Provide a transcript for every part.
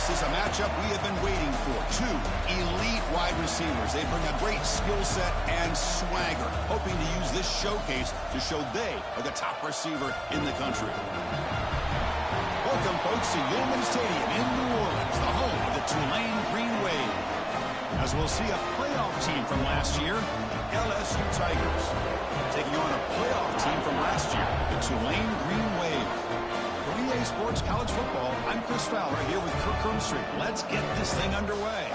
This is a matchup we have been waiting for. Two elite wide receivers. They bring a great skill set and swagger, hoping to use this showcase to show they are the top receiver in the country. Welcome, folks, to Yulman Stadium in New Orleans, the home of the Tulane Green Wave. As we'll see a playoff team from last year, LSU Tigers, taking on a playoff team from last year, the Tulane Green Wave. For EA Sports College Football, I'm Chris Fowler here with Kirk Herbstreit. Let's get this thing underway.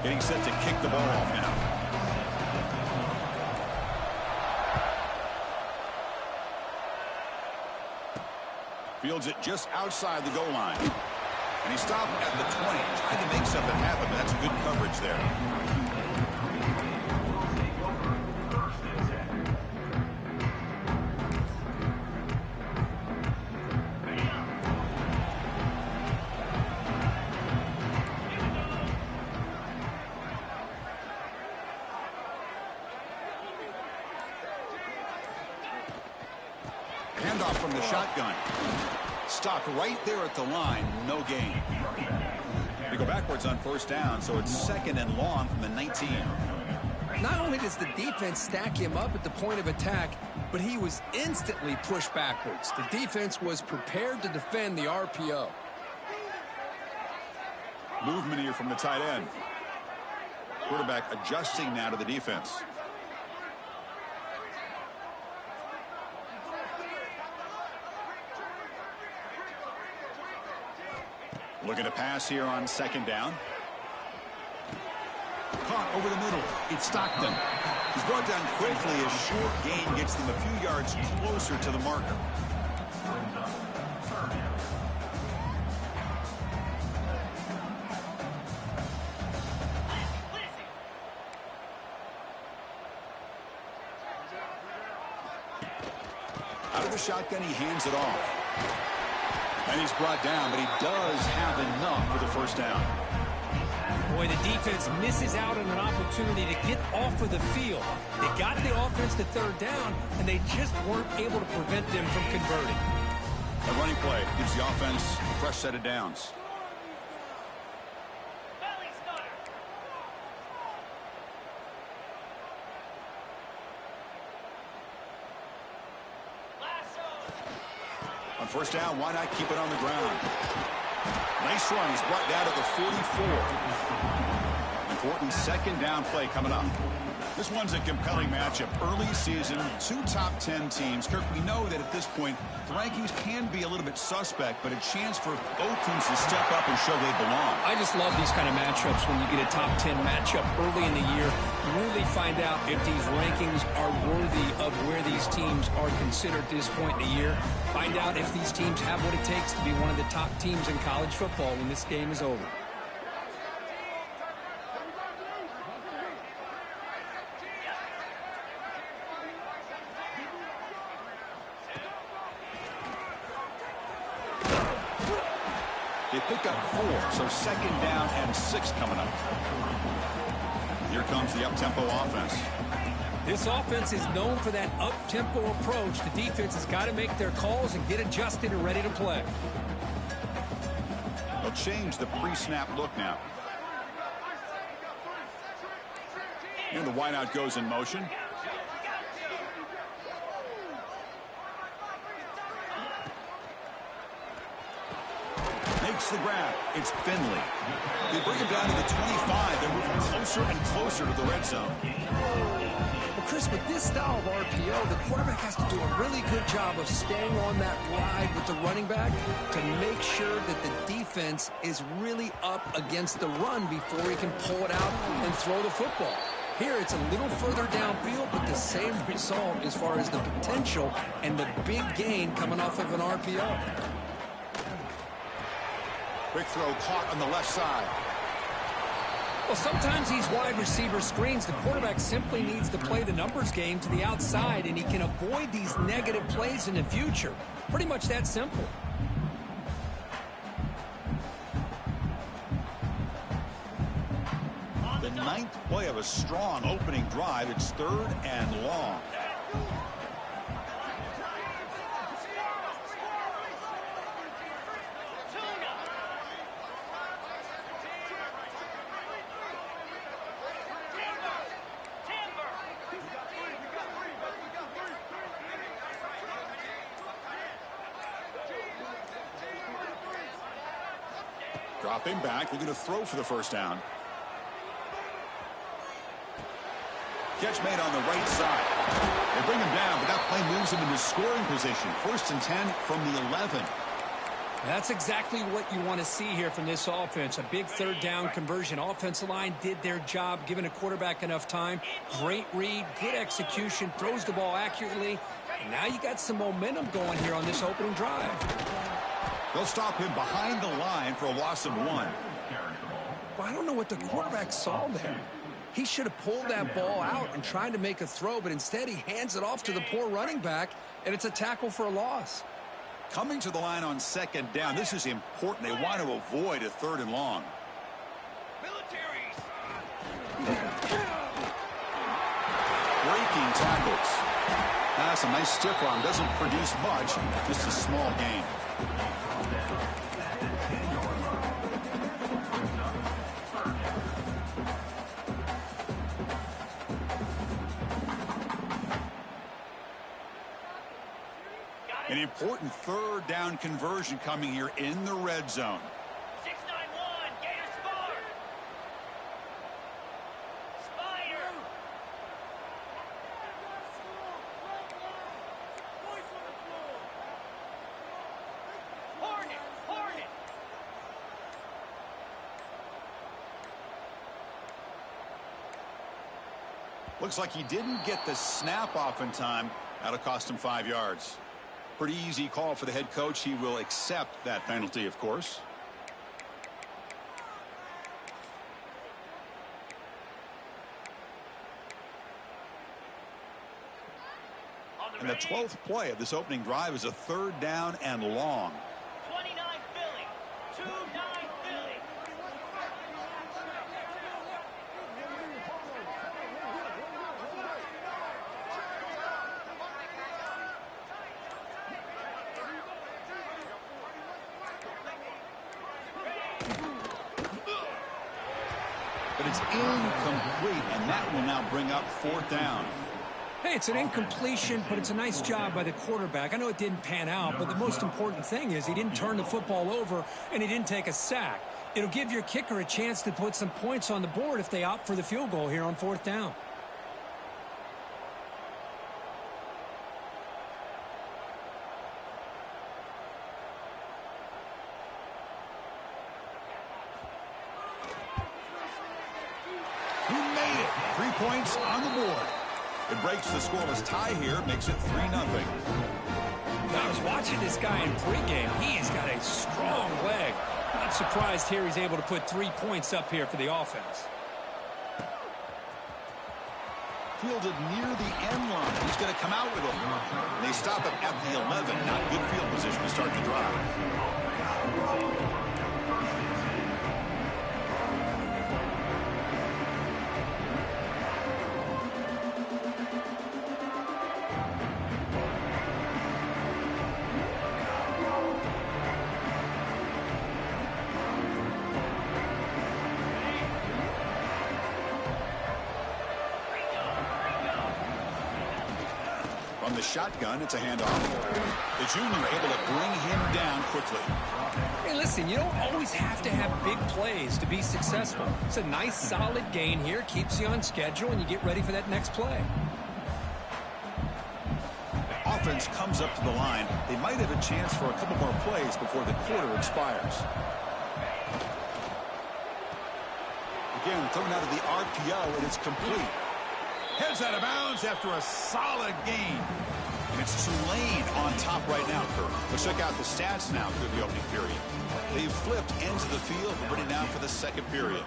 Getting set to kick the ball off now. Fields it just outside the goal line. And he stopped at the 20, trying to make something happen. That's good coverage there. Handoff from the shotgun. Stopped right there at the line. No gain. They go backwards on first down, so it's 2nd and long from the 19. Not only does the defense stack him up at the point of attack, but he was instantly pushed backwards. The defense was prepared to defend the RPO. Movement here from the tight end. Quarterback adjusting now to the defense. Looking to pass here on 2nd down. Caught over the middle. It's Stockton. He's brought down quickly as short gain gets them a few yards closer to the marker. Out of the shotgun, he hands it off. And he's brought down, but he does have enough for the first down. Boy, the defense misses out on an opportunity to get off of the field. They got the offense to 3rd down, and they just weren't able to prevent them from converting. A running play gives the offense a fresh set of downs. On first down, why not keep it on the ground? Nice run. He's brought down to the 44. Important 2nd down play coming up. This one's a compelling matchup. Early season, 2 top 10 teams. Kirk, we know that at this point, the rankings can be a little bit suspect, but a chance for both teams to step up and show they belong. I just love these kind of matchups when you get a top 10 matchup early in the year. Really find out if these rankings are worthy of where these teams are considered at this point in the year. Find out if these teams have what it takes to be one of the top teams in college football when this game is over. They pick up 4, so 2nd down and 6 coming up. Here comes the up-tempo offense. This offense is known for that up-tempo approach. The defense has got to make their calls and get adjusted and ready to play. They'll change the pre-snap look now. And the wideout goes in motion. Makes the grab. It's Finley. They bring him down to the 25. They're moving closer and closer to the red zone. Well, Chris, with this style of RPO, the quarterback has to do a really good job of staying on that ride with the running back to make sure that the defense is really up against the run before he can pull it out and throw the football. Here, it's a little further downfield, but the same result as far as the potential and the big gain coming off of an RPO. Quick throw caught on the left side. Well, sometimes these wide receiver screens, the quarterback simply needs to play the numbers game to the outside, and he can avoid these negative plays in the future. Pretty much that simple. The ninth play of a strong opening drive. It's 3rd and long. Dropping back, looking to throw for the first down. Catch made on the right side. They bring him down, but that play moves him into scoring position. 1st and 10 from the 11. That's exactly what you want to see here from this offense. A big 3rd down conversion. Offensive line did their job, giving a quarterback enough time. Great read, good execution, throws the ball accurately. And now you got some momentum going here on this opening drive. They'll stop him behind the line for a loss of 1. Well, I don't know what the quarterback saw there. He should have pulled that ball out and tried to make a throw, but instead he hands it off to the poor running back, and it's a tackle for a loss. Coming to the line on 2nd down, this is important. They want to avoid a 3rd and long. Breaking tackles. That's a nice stiff arm. Doesn't produce much, just a small gain. An important 3rd down conversion coming here in the red zone. 6-9-1, Gator Spire. Spire. Hornet, Hornet. Looks like he didn't get the snap off in time. That'll cost him 5 yards. Pretty easy call for the head coach. He will accept that penalty, of course. And the 12th play of this opening drive is a 3rd down and long. 29 Philly. 2-9 Philly. But it's incomplete, and that will now bring up 4th down. Hey, it's an incompletion, but it's a nice job by the quarterback. I know it didn't pan out, but the most important thing is he didn't turn the football over, and he didn't take a sack. It'll give your kicker a chance to put some points on the board if they opt for the field goal here on 4th down. He made it. 3 points on the board. It breaks the scoreless tie here, makes it 3-0. I was watching this guy in pregame. He's got a strong leg. Not surprised here he's able to put 3 points up here for the offense. Fielded near the end line. He's going to come out with him. And they stop him at the 11. Not good field position to start the drive. From the shotgun, it's a handoff. The junior able to bring him down quickly. Hey, listen, you don't always have to have big plays to be successful. It's a nice, solid gain here. Keeps you on schedule, and you get ready for that next play. Offense comes up to the line. They might have a chance for a couple more plays before the quarter expires. Again, thrown out of the RPO, and it's complete. Heads out of bounds after a solid gain. And it's Tulane on top right now, Kirk. Let's check out the stats now through the opening period. They've flipped ends of the field, ready now for the second period.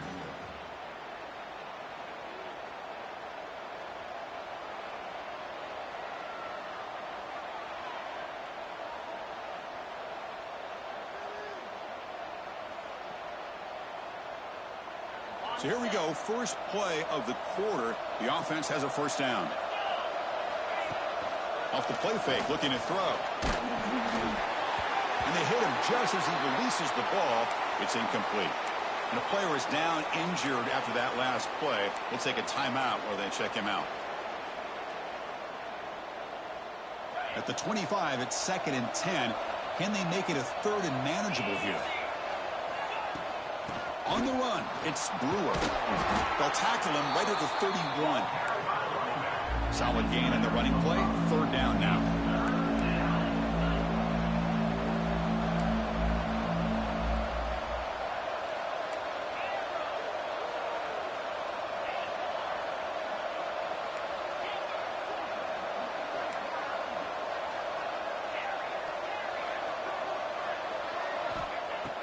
So here we go, first play of the quarter. The offense has a first down. Off the play fake, looking to throw. And they hit him just as he releases the ball. It's incomplete. And the player is down injured after that last play. We'll take a timeout while they check him out. At the 25, it's 2nd and 10. Can they make it a 3rd and manageable here? On the run, it's Brewer. They'll tackle him right at the 31. Solid gain on the running play. 3rd down now.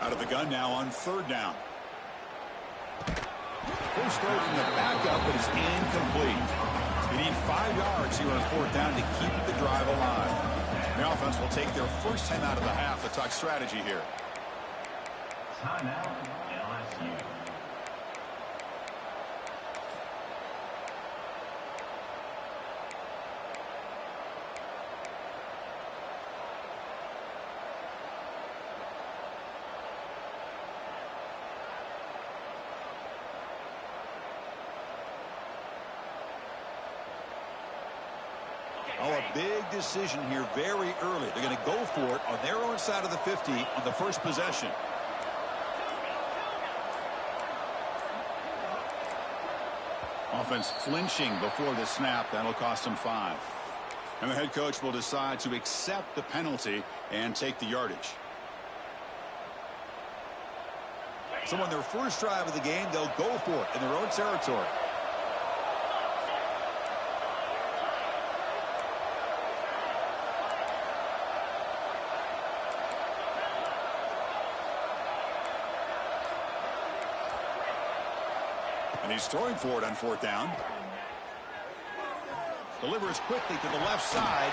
Out of the gun now on 3rd down. First throw from the backup, but it's incomplete. You need 5 yards here on 4th down to keep the drive alive. The offense will take their first 10 out of the half. Let's talk strategy here. Timeout, LSU. Oh, a big decision here very early. They're going to go for it on their own side of the 50 on the first possession. Offense flinching before the snap. That'll cost them 5. And the head coach will decide to accept the penalty and take the yardage. So on their first drive of the game, they'll go for it in their own territory. And he's throwing for it on 4th down. Delivers quickly to the left side,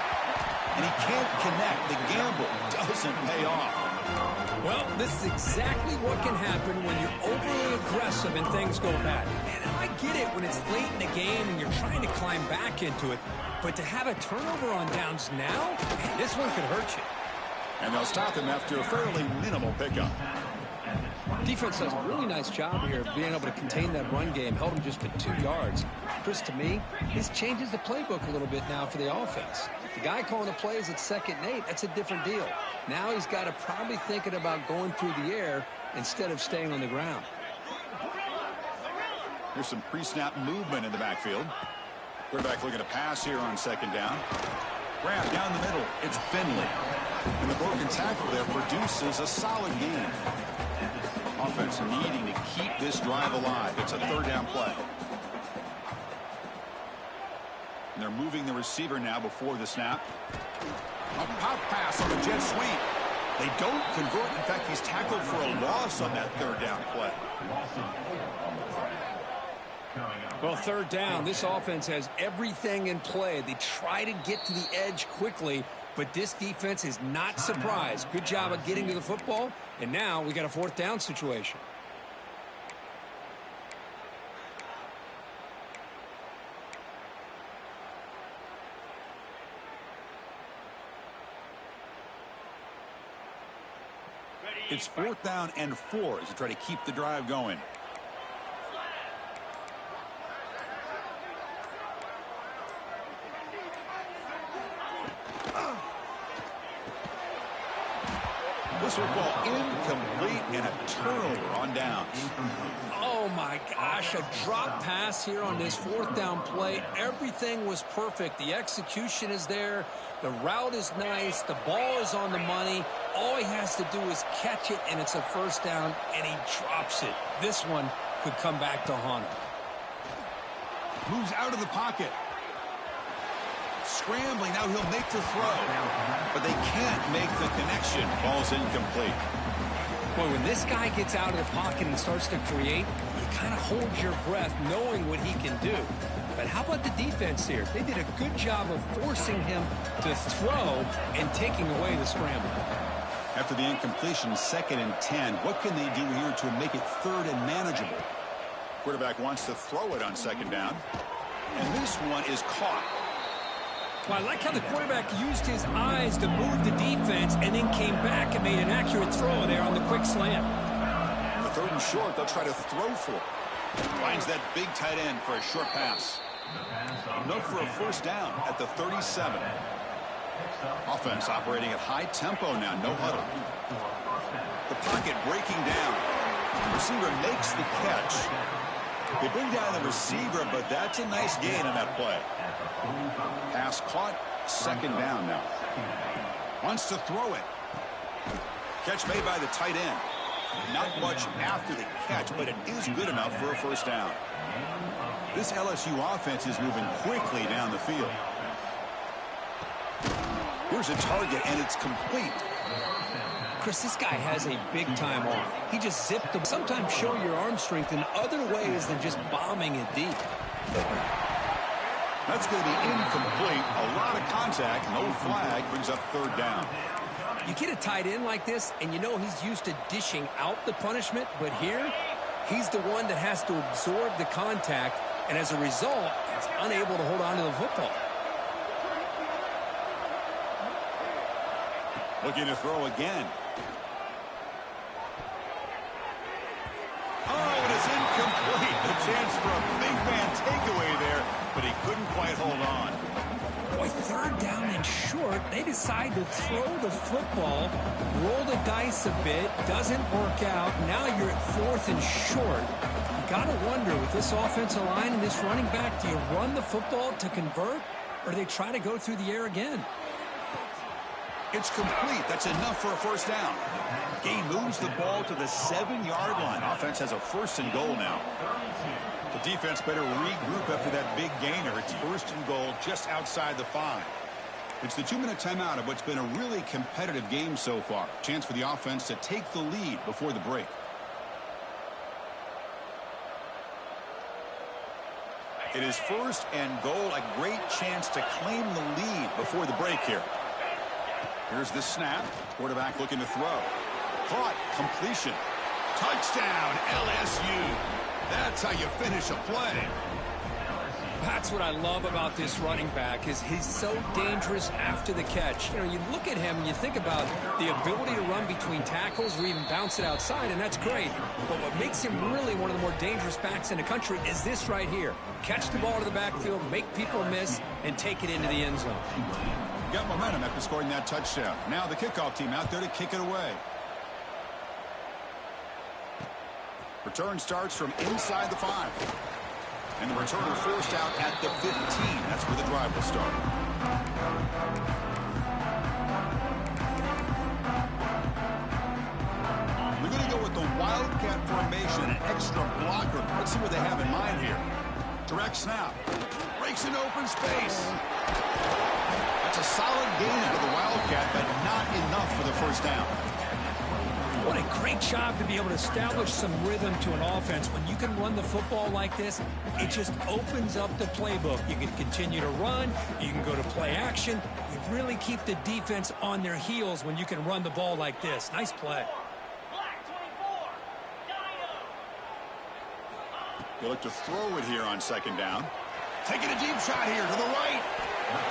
and he can't connect. The gamble doesn't pay off. Well, this is exactly what can happen when you're overly aggressive and things go bad. And I get it when it's late in the game and you're trying to climb back into it. But to have a turnover on downs now, man, this one could hurt you. And they'll stop him after a fairly minimal pickup. Defense does a really nice job here of being able to contain that run game, held him just to 2 yards. Chris, to me, this changes the playbook a little bit now for the offense. The guy calling the plays at 2nd and 8, that's a different deal. Now he's got to probably thinking about going through the air instead of staying on the ground. Here's some pre-snap movement in the backfield. Quarterback looking to pass here on 2nd down. Grab down the middle. It's Finley. And the broken tackle there produces a solid gain. Offense needing to keep this drive alive. It's a 3rd down play. And they're moving the receiver now before the snap. A pop pass on the jet sweep. They don't convert. In fact, he's tackled for a loss on that 3rd down play. Well, 3rd down, this offense has everything in play. They try to get to the edge quickly, but this defense is not surprised. Good job of getting to the football, and now we got a 4th down situation. It's 4th down and 4 as you try to keep the drive going. This football incomplete and a turnover on downs. Oh, my gosh, a drop pass here on this 4th down play. Everything was perfect. The execution is there. The route is nice. The ball is on the money. All he has to do is catch it, and it's a 1st down, and he drops it. This one could come back to haunt him. Moves out of the pocket. Scrambling, now he'll make the throw. But they can't make the connection. Ball's incomplete. Boy, when this guy gets out of the pocket and starts to create, you kind of hold your breath knowing what he can do. But how about the defense here? They did a good job of forcing him to throw and taking away the scramble. After the incompletion, 2nd and 10. What can they do here to make it 3rd and manageable? Quarterback wants to throw it on second down. And this one is caught. Well, I like how the quarterback used his eyes to move the defense and then came back and made an accurate throw there on the quick slant. The third and short, they'll try to throw for it. Finds that big tight end for a short pass. Enough for a first down at the 37. Offense operating at high tempo now, no huddle. The pocket breaking down. The receiver makes the catch. They bring down the receiver, but that's a nice gain on that play. Pass caught, second down now. Wants to throw it. Catch made by the tight end. Not much after the catch, but it is good enough for a first down. This LSU offense is moving quickly down the field. Here's a target, and it's complete. Chris, this guy has a big-time arm. He just zipped them. Sometimes show your arm strength in other ways than just bombing it deep. That's going to be incomplete. A lot of contact. No flag. Brings up third down. You get a tight end like this, and you know he's used to dishing out the punishment, but here, he's the one that has to absorb the contact, and as a result, he's unable to hold on to the football. Looking to throw again. Oh, it is incomplete. The chance for a big man takeaway there, but he couldn't quite hold on. Boy, third down and short, they decide to throw the football, roll the dice a bit, doesn't work out. Now you're at fourth and short. You got to wonder, with this offensive line and this running back, do you run the football to convert, or do they try to go through the air again? It's complete. That's enough for a first down. Gain moves the ball to the 7-yard line. Offense has a first and goal now. The defense better regroup after that big gainer. It's first and goal just outside the 5. It's the 2-minute timeout of what's been a really competitive game so far. Chance for the offense to take the lead before the break. It is first and goal. A great chance to claim the lead before the break here. Here's the snap. Quarterback looking to throw. Caught. Completion. Touchdown, LSU. That's how you finish a play. That's what I love about this running back, is he's so dangerous after the catch. You know, you look at him and you think about the ability to run between tackles or even bounce it outside, and that's great. But what makes him really one of the more dangerous backs in the country is this right here. Catch the ball to the backfield, make people miss, and take it into the end zone. Got momentum after scoring that touchdown. Now the kickoff team out there to kick it away. Return starts from inside the 5. And the returner forced out at the 15. That's where the drive will start. We're going to go with the Wildcat formation, an extra blocker. Let's see what they have in mind here. Direct snap. Breaks in open space. That's a solid gain out of the Wildcat, but not enough for the first down. What a great job to be able to establish some rhythm to an offense. When you can run the football like this, it just opens up the playbook. You can continue to run. You can go to play action. You really keep the defense on their heels when you can run the ball like this. Nice play. Black 24. Dino. They look to throw it here on second down. Taking a deep shot here to the right.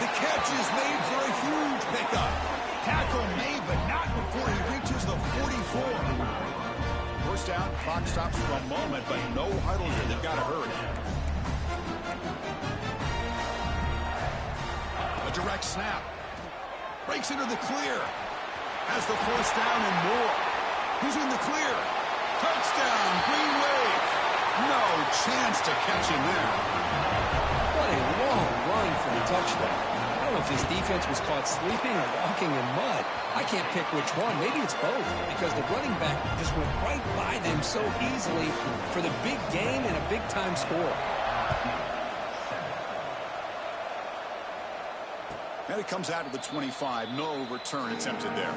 The catch is made for a huge pickup. Tackle made, but not before he reaches the 44. First down, clock stops for a moment, but no huddle here. They've got to hurry. A direct snap. Breaks into the clear. Has the first down and more. He's in the clear. Touchdown, Green Wave. No chance to catch him there. What a long run for the touchdown. I don't know if his defense was caught sleeping or walking in mud. I can't pick which one. Maybe it's both, because the running back just went right by them so easily for the big gain and a big-time score. And it comes out to the 25. No return attempted there.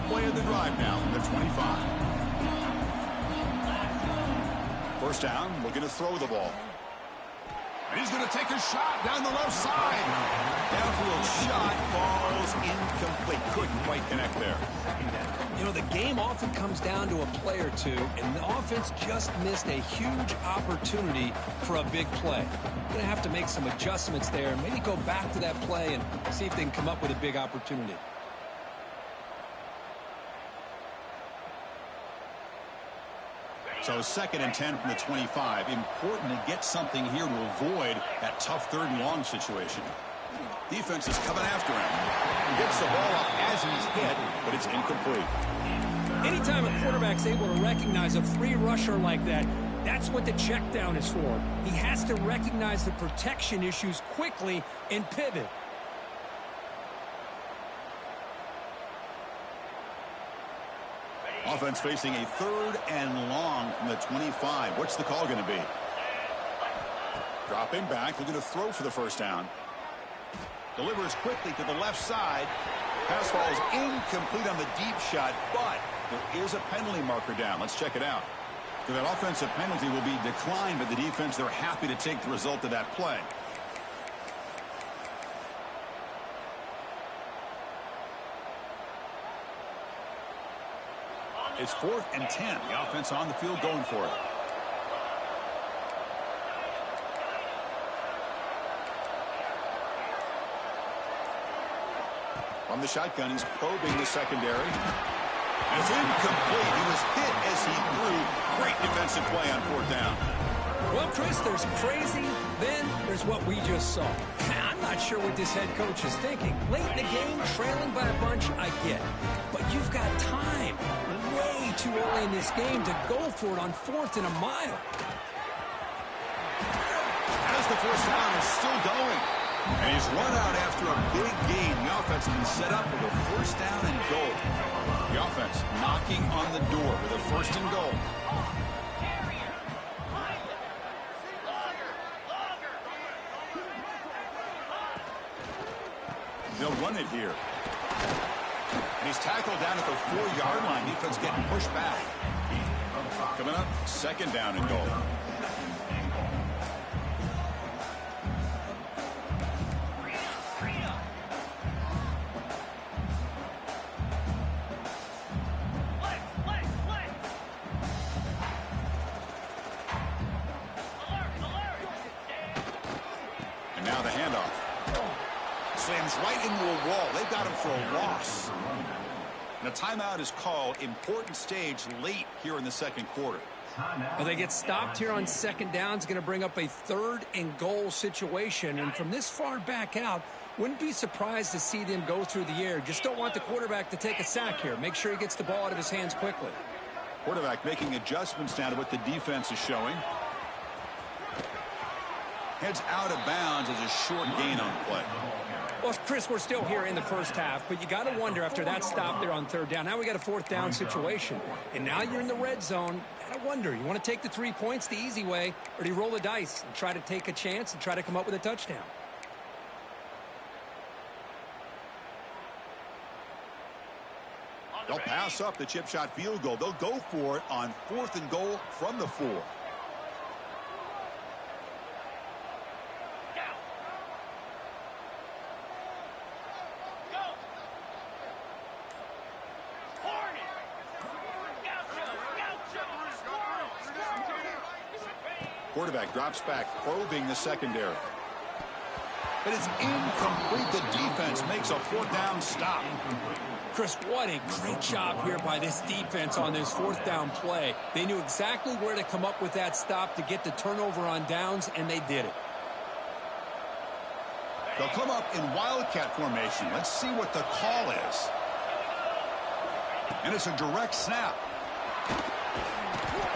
Play of the drive now from the 25. First down, looking to throw the ball. And he's going to take a shot down the left side. Downfield shot falls incomplete. Couldn't quite connect there. You know, the game often comes down to a play or two, and the offense just missed a huge opportunity for a big play. Going to have to make some adjustments there, maybe go back to that play and see if they can come up with a big opportunity. So 2nd and 10 from the 25. Important to get something here to avoid that tough 3rd and long situation. Defense is coming after him. He gets the ball up as he's hit, but it's incomplete. Anytime a quarterback's able to recognize a free rusher like that, that's what the check down is for. He has to recognize the protection issues quickly and pivot. Offense facing a 3rd and long from the 25. What's the call going to be? Dropping back, looking to throw for the first down. Delivers quickly to the left side. Pass falls incomplete on the deep shot, but there is a penalty marker down. Let's check it out. So that offensive penalty will be declined, but the defense, they're happy to take the result of that play. It's 4th and 10. The offense on the field going for it. From the shotgun, he's probing the secondary. And it's incomplete. He was hit as he threw. Great defensive play on 4th down. Well, Chris, there's crazy, then there's what we just saw. I'm not sure what this head coach is thinking. Late in the game, trailing by a bunch, I get. But you've got time. Way too early in this game to go for it on 4th and a mile. As the first down is still going. And he's run out after a big gain. The offense has been set up with a first down and goal. The offense knocking on the door with a 1st and goal. They'll run it here. And he's tackled down at the 4-yard line. Defense getting pushed back. Coming up, 2nd down and goal. And now the handoff. Slams right into a wall. They've got him for a loss. And a timeout is called. Important stage late here in the 2nd quarter. Well, they get stopped here on 2nd down. It's going to bring up a 3rd and goal situation. And from this far back out, wouldn't be surprised to see them go through the air. Just don't want the quarterback to take a sack here. Make sure he gets the ball out of his hands quickly. Quarterback making adjustments now to what the defense is showing. Heads out of bounds as a short gain on the play. Well, Chris, we're still here in the first half, but you got to wonder after that stop there on 3rd down. Now we got a 4th down situation, and now you're in the red zone. Got to wonder, you want to take the 3 points the easy way, or do you roll the dice and try to take a chance and try to come up with a touchdown? They'll pass up the chip shot field goal. They'll go for it on 4th and goal from the 4. Quarterback drops back, probing the secondary. But it's incomplete. The defense makes a 4th down stop. Chris, what a great job here by this defense on this 4th down play. They knew exactly where to come up with that stop to get the turnover on downs, and they did it. They'll come up in Wildcat formation. Let's see what the call is. And it's a direct snap.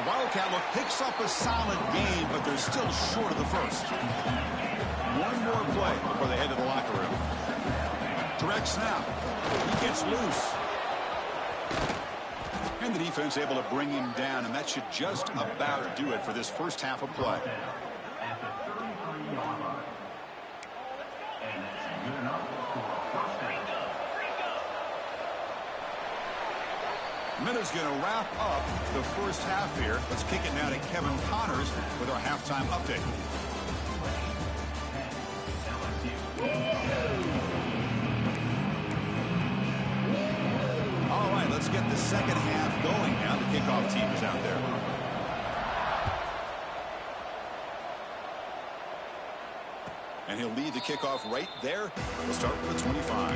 The Wildcat look picks up a solid gain, but they're still short of the first. One more play before they head to the locker room. Direct snap. He gets loose. And the defense able to bring him down, and that should just about do it for this first half of play. Minute's going to wrap up the first half here. Let's kick it now to Kevin Connors with our halftime update. All right, let's get the second half going now. The kickoff team is out there. And he'll lead the kickoff right there. We'll start with the 25.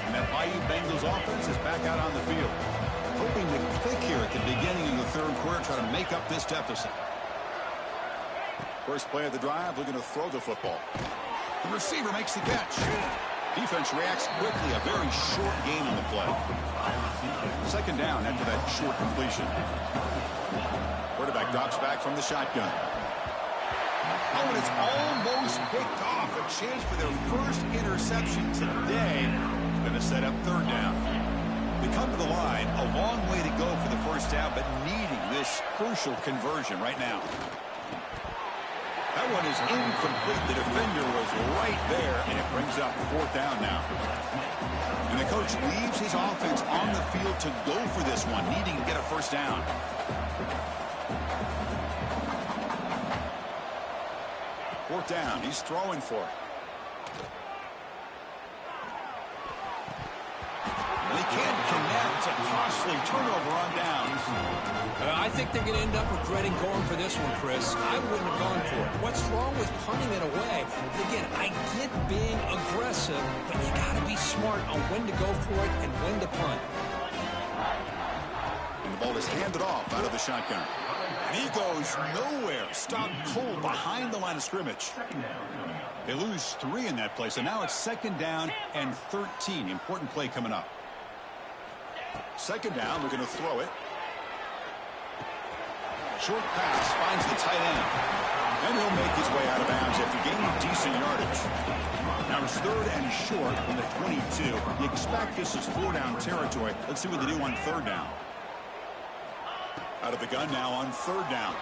And that Bayou Bengals offense is back out on the field. Hoping to click here at the beginning of the third quarter, try to make up this deficit. First play of the drive, looking to throw the football. The receiver makes the catch. Defense reacts quickly, a very short gain on the play. Second down after that short completion. Quarterback drops back from the shotgun. Oh, and it's almost picked off. A chance for their first interception today. Going to set up third down. They come to the line, a long way to go for the first down, but needing this crucial conversion right now. That one is incomplete. The defender was right there, and it brings up fourth down now. And the coach leaves his offense on the field to go for this one, needing to get a first down. Fourth down. He's throwing for it. And he can't connect. A costly turnover on downs. I think they're going to end up regretting going for this one, Chris. I wouldn't have gone for it. What's wrong with punting it away? Again, I get being aggressive, but you got to be smart on when to go for it and when to punt. And the ball is handed off out of the shotgun. And he goes nowhere. Stopped cold behind the line of scrimmage. They lose 3 in that play, so now it's second down and 13. Important play coming up. Second down, we're going to throw it. Short pass finds the tight end. And he'll make his way out of bounds after gaining decent yardage. Now it's third and short from the 22. You expect this is 4-down territory. Let's see what they do on third down. Out of the gun now on third down.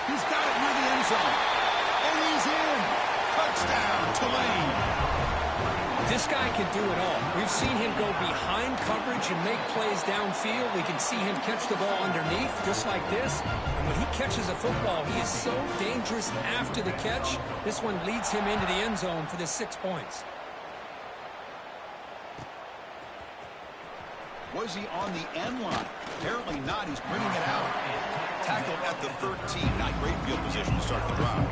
He's got it near the end zone. And he's in. Touchdown, Tulane. This guy can do it all. We've seen him go behind coverage and make plays downfield. We can see him catch the ball underneath, just like this. And when he catches a football, he is so dangerous after the catch. This one leads him into the end zone for the 6 points. Was he on the end line? Apparently not. He's bringing it out. Tackled at the 13. Not great field position to start the drive.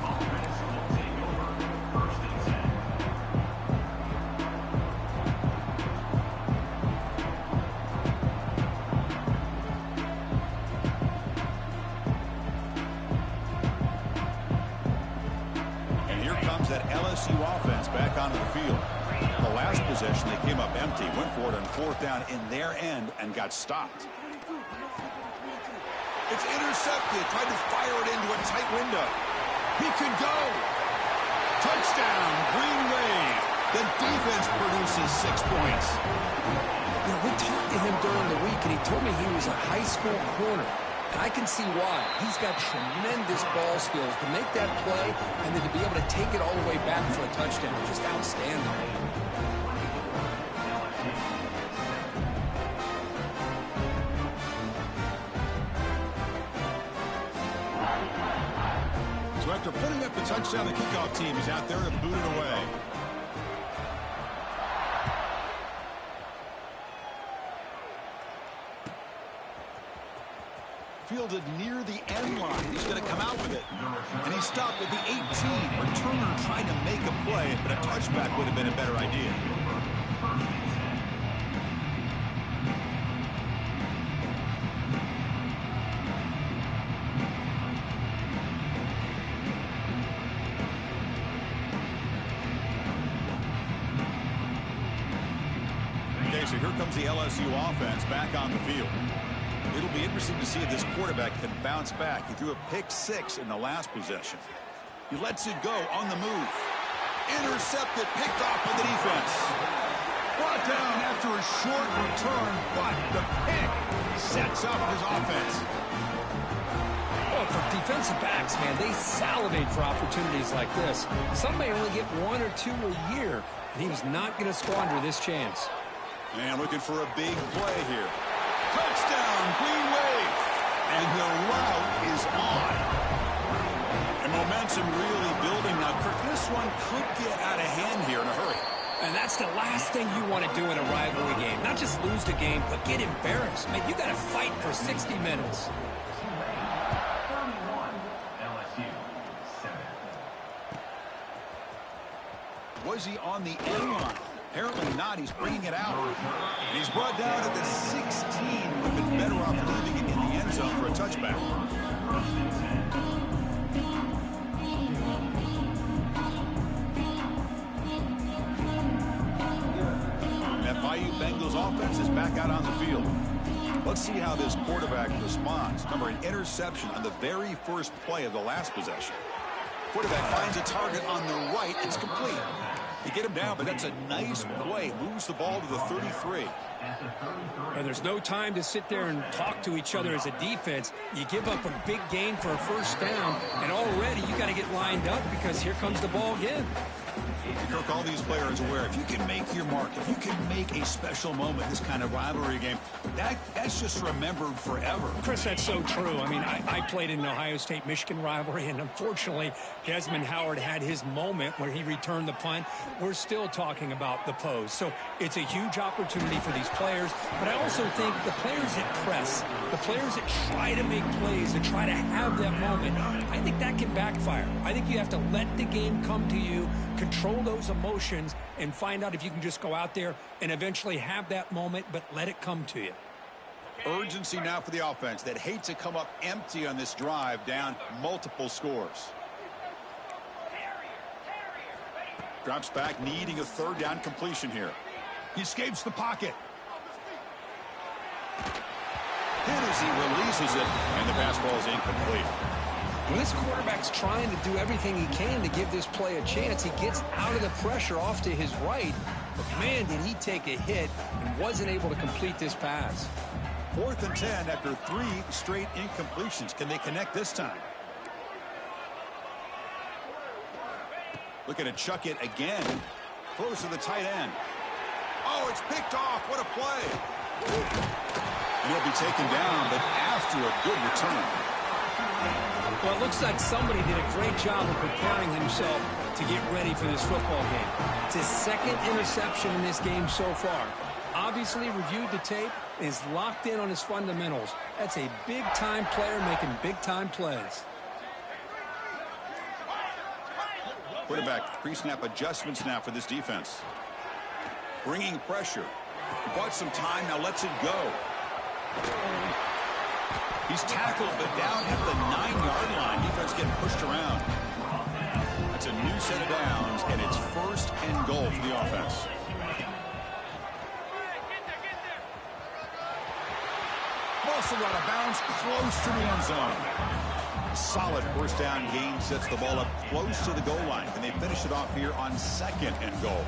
That LSU offense back onto the field. The last possession, they came up empty, went for it on fourth down in their end and got stopped. It's intercepted. Tried to fire it into a tight window. He could go. Touchdown, Green Wave. The defense produces 6 points. You know, we talked to him during the week, and he told me he was a high school corner. And I can see why. He's got tremendous ball skills to make that play and then to be able to take it all the way back for a touchdown. Just outstanding. So after putting up the touchdown, the kickoff team is out there to boot it away. Fielded near the end line. He's going to come out with it. And he stopped at the 18. Returner trying to make a play, but a touchback would have been a better idea. Okay, so here comes the LSU offense back on the field. It'll be interesting to see if this quarterback can bounce back. He threw a pick-6 in the last possession. He lets it go on the move. Intercepted, picked off by the defense. Brought down after a short return, but the pick sets up his offense. Well, for defensive backs, man, they salivate for opportunities like this. Some may only get 1 or 2 a year, and he was not going to squander this chance. And looking for a big play here. Touchdown, Green Wave. And the route is on. And momentum really building now. This one could get out of hand here in a hurry. And that's the last thing you want to do in a rivalry game. Not just lose the game, but get embarrassed. Man, you got to fight for 60 minutes. Was he on the end line? Apparently not. He's bringing it out. And he's brought down at the 16. Would have been better off leaving it in the end zone for a touchback. That Bayou Bengals offense is back out on the field. Let's see how this quarterback responds. Remember, an interception on the very first play of the last possession. Quarterback finds a target on the right. It's complete. You get him down, but that's a nice play. Moves the ball to the 33. And there's no time to sit there and talk to each other as a defense. You give up a big gain for a first down, and already you got to get lined up because here comes the ball again. Kirk, all these players aware, if you can make your mark, if you can make a special moment, this kind of rivalry game, that's just remembered forever. Chris, that's so true. I mean, I played in an Ohio State-Michigan rivalry, and unfortunately, Desmond Howard had his moment where he returned the punt. We're still talking about the pose. So it's a huge opportunity for these players, but I also think the players that press, the players that try to make plays, that try to have that moment, I think that can backfire. I think you have to let the game come to you, control those emotions, and find out if you can just go out there and eventually have that moment, but let it come to you. Urgency now for the offense that hate to come up empty on this drive, down multiple scores. Drops back, needing a third down completion here. He escapes the pocket. Hit as he releases it, and the pass ball is incomplete. When this quarterback's trying to do everything he can to give this play a chance, he gets out of the pressure off to his right. But, man, did he take a hit and wasn't able to complete this pass. 4th and 10 after 3 straight incompletions. Can they connect this time? Looking to chuck it again. Throws to the tight end. Oh, it's picked off. What a play. And he'll be taken down, but after a good return. Well, it looks like somebody did a great job of preparing himself to get ready for this football game. It's his second interception in this game so far. Obviously reviewed the tape and is locked in on his fundamentals. That's a big-time player making big-time plays. Quarterback pre-snap adjustments now for this defense. Bringing pressure. Bought some time, now lets it go. He's tackled, but down at the 9-yard line. Defense getting pushed around. That's a new set of downs, and it's 1st and goal for the offense. Wilson out of bounds, close to the end zone. Solid first down gain sets the ball up close to the goal line. Can they finish it off here on 2nd and goal?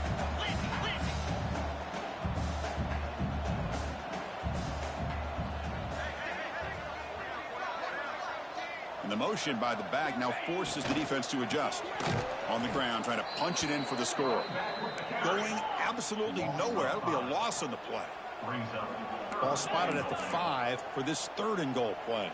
And the motion by the back now forces the defense to adjust. On the ground, trying to punch it in for the score. Going absolutely nowhere. That'll be a loss on the play. Ball spotted at the 5 for this 3rd and goal play.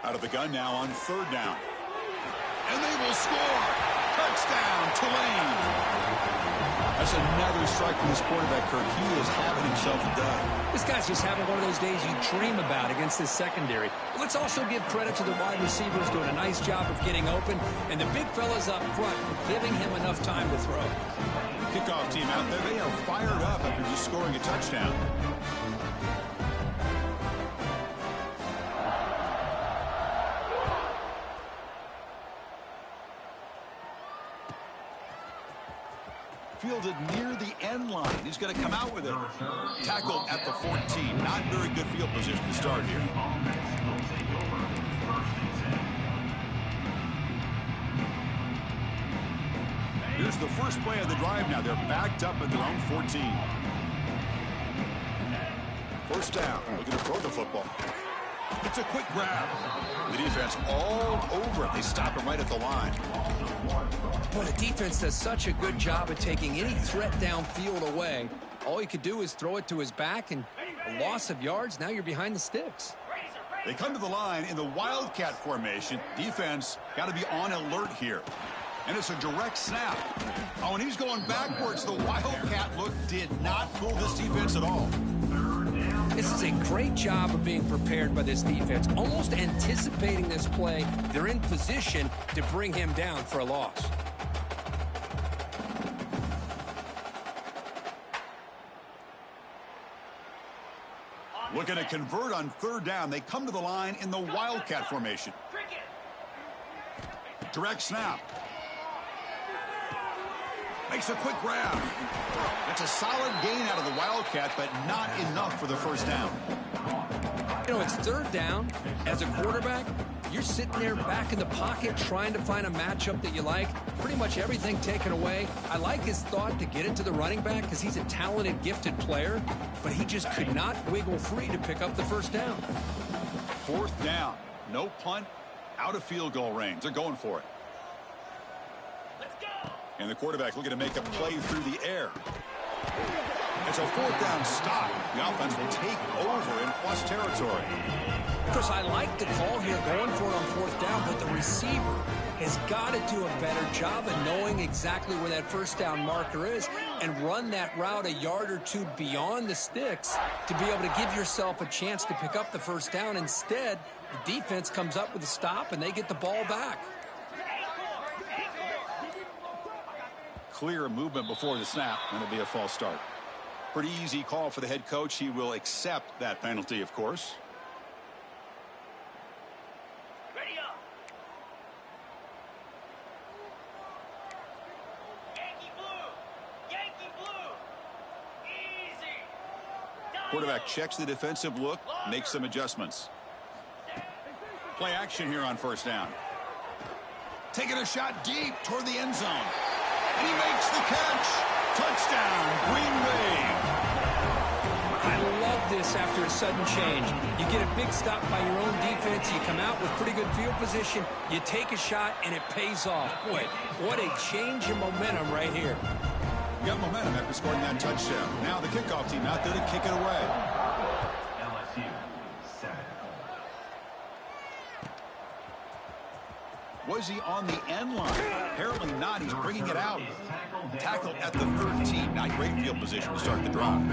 Out of the gun now on 3rd down. And they will score. Touchdown, Tulane. That's another strike from this quarterback, Kirk. He is having himself a day. This guy's just having one of those days you dream about against this secondary. Let's also give credit to the wide receivers doing a nice job of getting open, and the big fellas up front for giving him enough time to throw. Kickoff team out there, they are fired up after just scoring a touchdown. fielded near the end line. He's going to come out with it. Tackled at the 14. Not very good field position to start here. Here's the first play of the drive now. They're backed up at their own 14. First down. Looking to throw the football. It's a quick grab. The defense all over it. They stop him right at the line. Boy, the defense does such a good job of taking any threat downfield away. All he could do is throw it to his back, and a loss of yards, now you're behind the sticks. They come to the line in the Wildcat formation. Defense got to be on alert here. And it's a direct snap. Oh, and he's going backwards. The Wildcat look did not fool this defense at all. This is a great job of being prepared by this defense. Almost anticipating this play, they're in position to bring him down for a loss. Looking to convert on third down. They come to the line in the Wildcat formation. Direct snap. Makes a quick grab. It's a solid gain out of the Wildcat, but not enough for the first down. You know, it's third down. As a quarterback, you're sitting there back in the pocket trying to find a matchup that you like. Pretty much everything taken away. I like his thought to get it to the running back because he's a talented, gifted player, but he just could not wiggle free to pick up the first down. Fourth down. No punt. Out of field goal range. They're going for it. And the quarterback looking to make a play through the air. It's a fourth down stop. The offense will take over in plus territory. Chris, I like the call here going for it on fourth down, but the receiver has got to do a better job of knowing exactly where that first down marker is and run that route a yard or two beyond the sticks to be able to give yourself a chance to pick up the first down. Instead, the defense comes up with a stop and they get the ball back. Clear movement before the snap, and it'll be a false start. Pretty easy call for the head coach. He will accept that penalty, of course. Ready up. Yankee blue. Yankee blue. Easy. Quarterback checks the defensive look, makes some adjustments. Play action here on first down. Taking a shot deep toward the end zone. And he makes the catch. Touchdown, Green Wave. I love this after a sudden change. You get a big stop by your own defense. You come out with pretty good field position. You take a shot, and it pays off. Boy, what a change in momentum right here. You got momentum after scoring that touchdown. Now the kickoff team out there to kick it away. LSU, 7. Was he on the end line? Apparently not. He's bringing it out. Tackled at the 13. Not great field position to start the drive.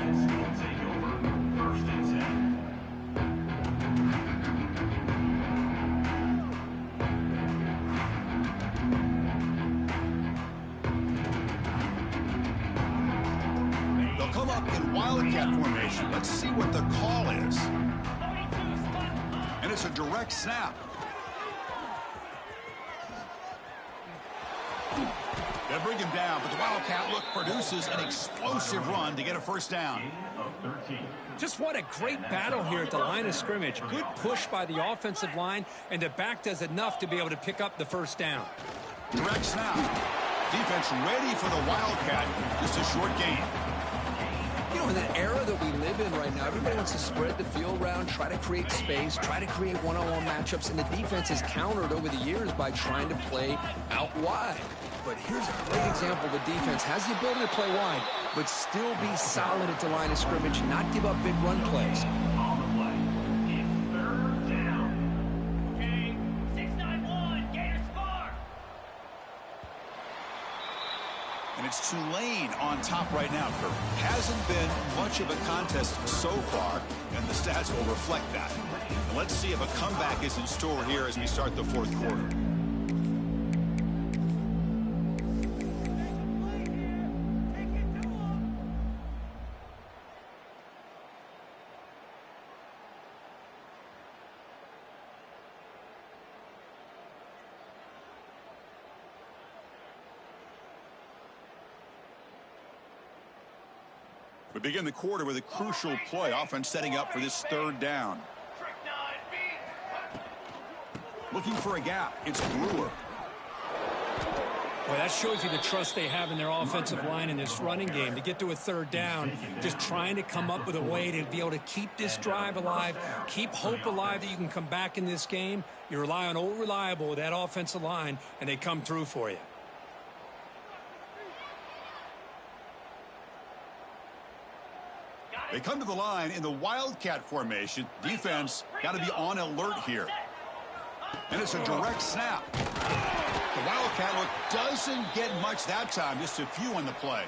They'll come up in Wildcat formation. Let's see what the call is. And it's a direct snap. They'll bring him down, but the Wildcat look produces an explosive run to get a first down. Just what a great battle here at the line of scrimmage. Good push by the offensive line, and the back does enough to be able to pick up the first down. Direct snap. Defense ready for the Wildcat. Just a short gain. You know, in the era that we live in right now, everybody wants to spread the field around, try to create space, try to create one-on-one matchups, and the defense has countered over the years by trying to play out wide. But here's a great example. The defense has the ability to play wide, but still be solid at the line of scrimmage, not give up big run plays. On the play, it's third down. Okay. 6-9-1. Gators score. And it's Tulane on top right now, Kirk. Hasn't been much of a contest so far, and the stats will reflect that. And let's see if a comeback is in store here as we start the fourth quarter. We begin the quarter with a crucial play. Offense setting up for this third down. Looking for a gap. It's Brewer. Well, that shows you the trust they have in their offensive line in this running game to get to a third down, just trying to come up with a way to be able to keep this drive alive, keep hope alive that you can come back in this game. You rely on Old Reliable with that offensive line, and they come through for you. They come to the line in the Wildcat formation. Defense got to be on alert here. And it's a direct snap. The Wildcat look doesn't get much that time, just a few on the play.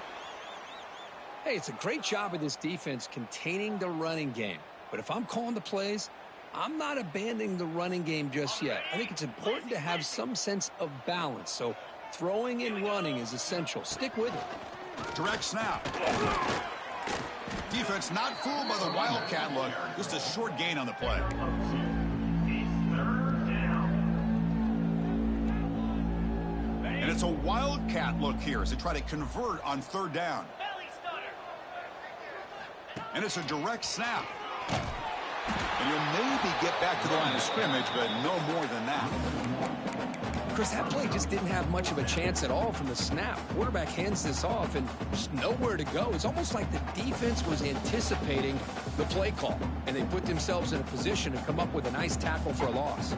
Hey, it's a great job of this defense containing the running game. But if I'm calling the plays, I'm not abandoning the running game just yet. I think it's important to have some sense of balance. So throwing and running is essential. Stick with it. Direct snap. Defense not fooled by the Wildcat look. Just a short gain on the play. And it's a Wildcat look here as they try to convert on third down. And it's a direct snap. And you'll maybe get back to the line of scrimmage, but no more than that. Chris, that play just didn't have much of a chance at all from the snap. Quarterback hands this off and just nowhere to go. It's almost like the defense was anticipating the play call, and they put themselves in a position to come up with a nice tackle for a loss.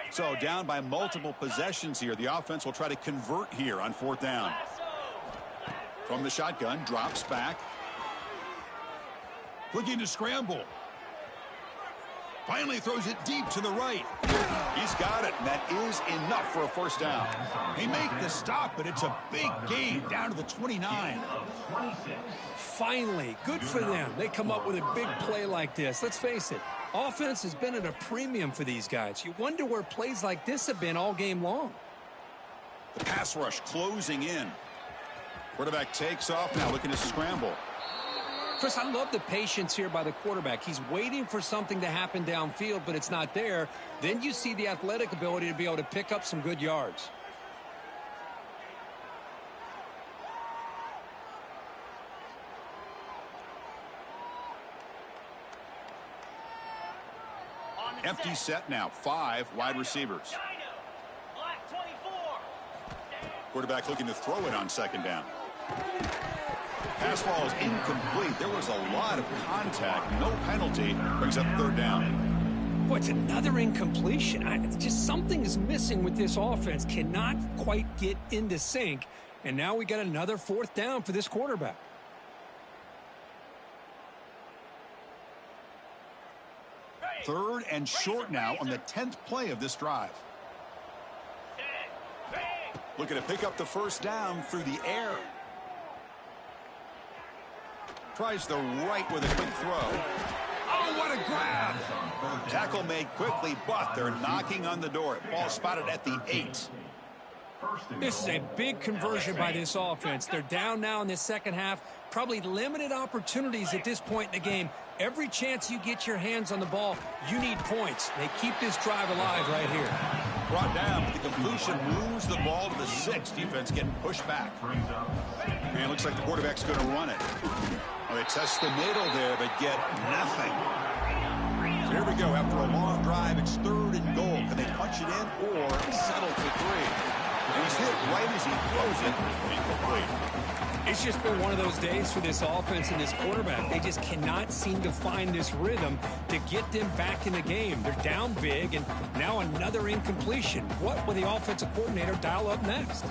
So down by multiple possessions here. The offense will try to convert here on fourth down. From the shotgun, drops back. Looking to scramble. Finally throws it deep to the right. He's got it. That is enough for a first down. They make the stop, but it's a big gain down to the 29. Finally, good for them. They come up with a big play like this. Let's face it, offense has been at a premium for these guys. You wonder where plays like this have been all game long. The pass rush closing in. Quarterback takes off now, looking to scramble. Chris, I love the patience here by the quarterback. He's waiting for something to happen downfield, but it's not there. Then you see the athletic ability to be able to pick up some good yards. Empty set now. 5 wide receivers. Quarterback looking to throw it on second down. Pass ball is incomplete. There was a lot of contact. No penalty. Brings up third down. Boy, it's another incompletion. Just something is missing with this offense. Cannot quite get into sync. And now we got another fourth down for this quarterback. Third and short now on the 10th play of this drive. Looking to pick up the first down through the air. Tries the right with a quick throw. Oh, what a grab! Tackle made quickly, but they're knocking on the door. Ball spotted at the 8. This is a big conversion by this offense. They're down now in the second half. Probably limited opportunities at this point in the game. Every chance you get your hands on the ball, you need points. They keep this drive alive right here. Brought down, but the completion moves the ball to the 6. Defense getting pushed back. And looks like the quarterback's going to run it. Well, they test the middle there, but get nothing. So here we go. After a long drive, it's third and goal. Can they punch it in or settle for 3? And he's hit right as he throws it. Incomplete. It's just been one of those days for this offense and this quarterback. They just cannot seem to find this rhythm to get them back in the game. They're down big, and now another incompletion. What will the offensive coordinator dial up next?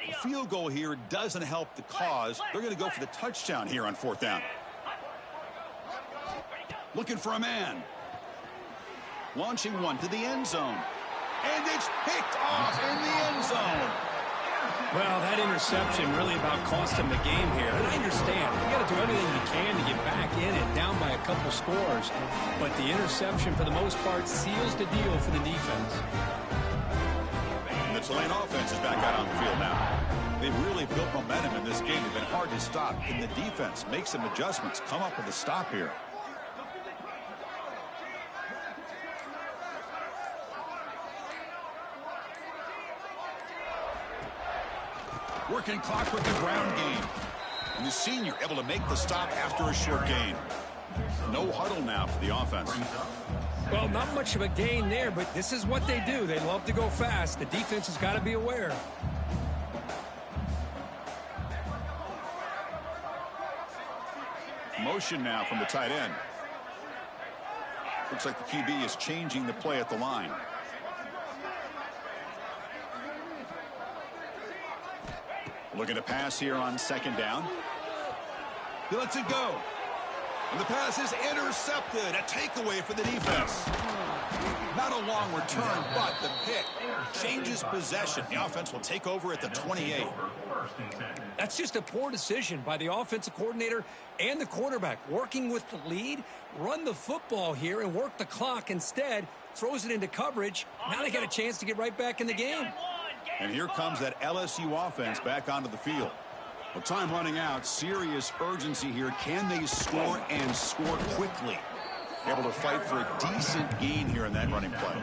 A field goal here doesn't help the cause. They're going to go for the touchdown here on fourth down. Looking for a man. Launching one to the end zone. And it's picked off in the end zone. Well, that interception really about cost him the game here. And I understand. You got to do everything you can to get back in it, down by a couple scores. But the interception, for the most part, seals the deal for the defense. And the Tulane offense is back out on the field now. They've really built momentum in this game. They've been hard to stop. Can the defense make some adjustments, come up with a stop here? Working clock with the ground game. And the senior able to make the stop after a short gain. No huddle now for the offense. Well, not much of a gain there, but this is what they do. They love to go fast. The defense has got to be aware. Motion now from the tight end. Looks like the QB is changing the play at the line. Looking to pass here on second down. He lets it go. And the pass is intercepted. A takeaway for the defense. Not a long return, but the pick changes possession. The offense will take over at the 28. That's just a poor decision by the offensive coordinator and the quarterback. Working with the lead, run the football here and work the clock instead. Throws it into coverage. Now they got a chance to get right back in the game. And here comes that LSU offense back onto the field. Well, time running out. Serious urgency here. Can they score and score quickly? Able to fight for a decent gain here in that running play.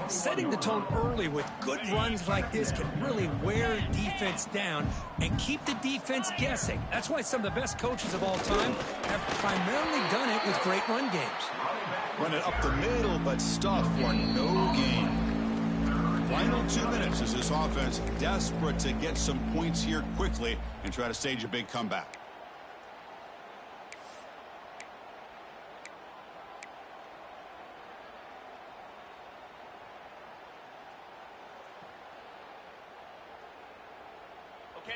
Setting the tone early with good runs like this can really wear defense down and keep the defense guessing. That's why some of the best coaches of all time have primarily done it with great run games. Run it up the middle, but stuff for no gain. Final 2 minutes as this offense desperate to get some points here quickly and try to stage a big comeback.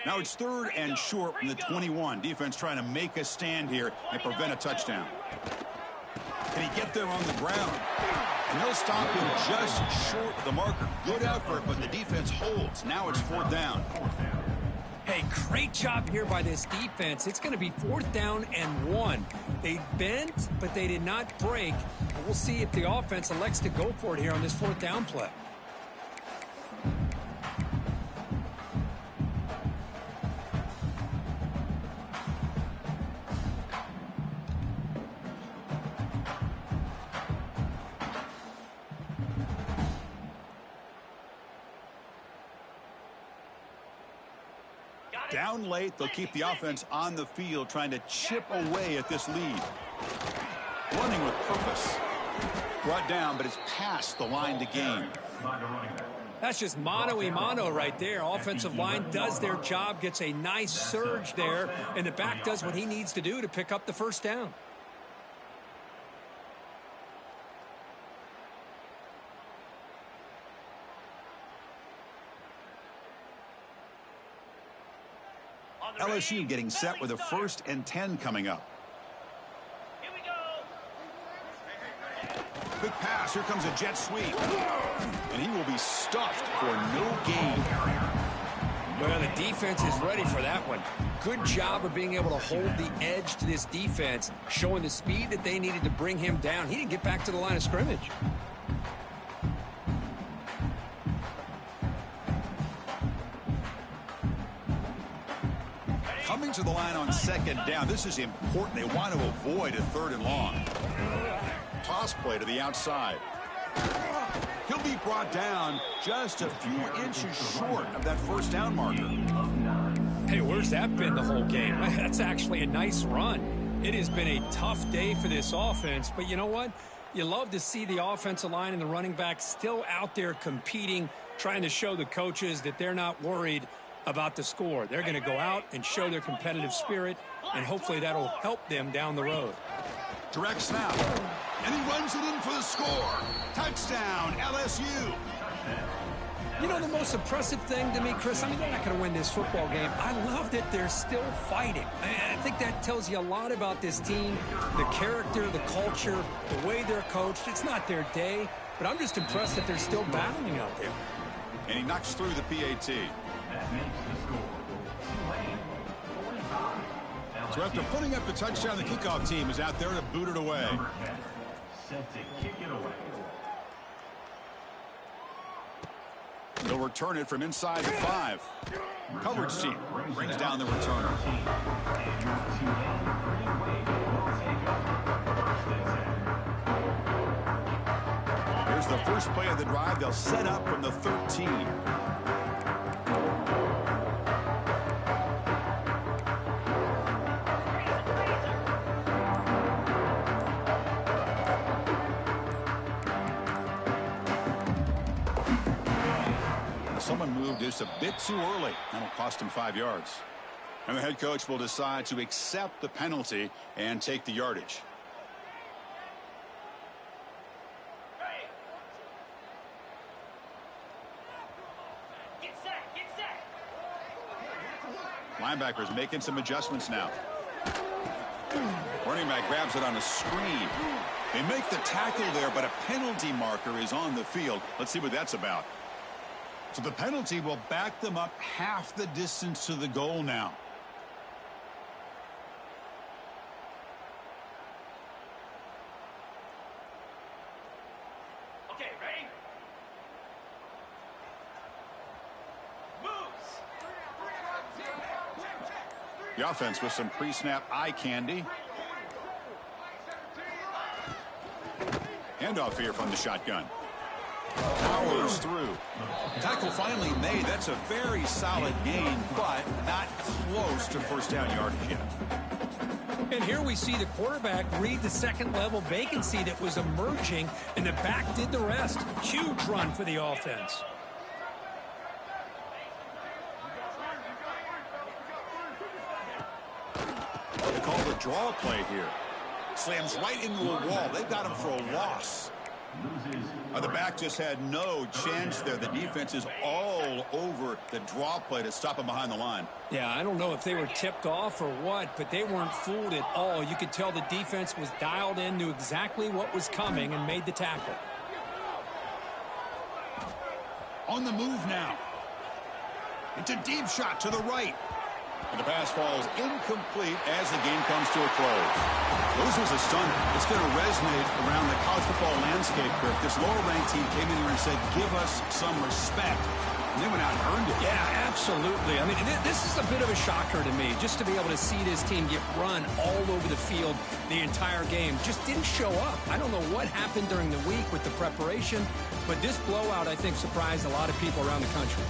Now it's 3rd and short from the 21. Defense trying to make a stand here and prevent a touchdown. Can he get there on the ground? And he'll stop him just short of the marker. Good effort, but the defense holds. Now it's 4th down. Hey, great job here by this defense. It's going to be 4th down and 1. They bent, but they did not break. We'll see if the offense elects to go for it here on this 4th down play. Down late, they'll keep the offense on the field, trying to chip away at this lead. Running with purpose. Brought down, but it's past the line to gain. That's just mano-a-mano right there. Offensive line does their job, gets a nice surge there, and the back does what he needs to do to pick up the 1st down. LSU getting set with a 1st and 10 coming up. Here we go. Good pass. Here comes a jet sweep. And he will be stuffed for no gain. Well, the defense is ready for that one. Good job of being able to hold the edge to this defense, showing the speed that they needed to bring him down. He didn't get back to the line of scrimmage. Coming to the line on 2nd down. This is important. They want to avoid a 3rd and long. Toss play to the outside. He'll be brought down just a few inches short of that 1st down marker. Hey, where's that been the whole game? That's actually a nice run. It has been a tough day for this offense, but you know what? You love to see the offensive line and the running back still out there competing, trying to show the coaches that they're not worried about the score. They're going to go out and show their competitive spirit, and hopefully that'll help them down the road. Direct snap. And he runs it in for the score. Touchdown, LSU. You know, the most impressive thing to me, Chris, I mean, they're not going to win this football game. I love that they're still fighting. I think that tells you a lot about this team, the character, the culture, the way they're coached. It's not their day, but I'm just impressed that they're still battling out there. And he knocks through the PAT. So after putting up the touchdown, the kickoff team is out there to boot it away. Set to kick it away. They'll return it from inside the 5. Coverage team brings down the returner. Here's the first play of the drive. They'll set up from the 13. someone moved just a bit too early. That'll cost him 5 yards. And the head coach will decide to accept the penalty and take the yardage. Linebackers making some adjustments now. Running back grabs it on a screen. They make the tackle there, but a penalty marker is on the field. Let's see what that's about. So the penalty will back them up half the distance to the goal now. Okay, ready? Moves. The offense with some pre-snap eye candy. Handoff here from the shotgun. Powers through. Tackle finally made. That's a very solid gain, but not close to first down yardage yet. And here we see the quarterback read the second level vacancy that was emerging, and the back did the rest. Huge run for the offense. They call the draw play here. Slams right into a wall. They've got him for a loss. The back just had no chance there. The defense is all over the draw play to stop him behind the line. Yeah, I don't know if they were tipped off or what, but they weren't fooled at all. You could tell the defense was dialed in, knew exactly what was coming, and made the tackle. On the move now. It's a deep shot to the right. And the pass falls incomplete as the game comes to a close. This was a stunt. It's going to resonate around the college football landscape, Kirk. This lower-ranked team came in here and said, give us some respect. And they went out and earned it. Yeah, absolutely. I mean, this is a bit of a shocker to me, just to be able to see this team get run all over the field the entire game. Just didn't show up. I don't know what happened during the week with the preparation, but this blowout, I think, surprised a lot of people around the country.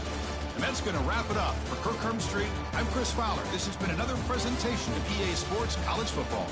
And that's going to wrap it up. For Kirk Herbstreit, I'm Chris Fowler. This has been another presentation of EA Sports College Football.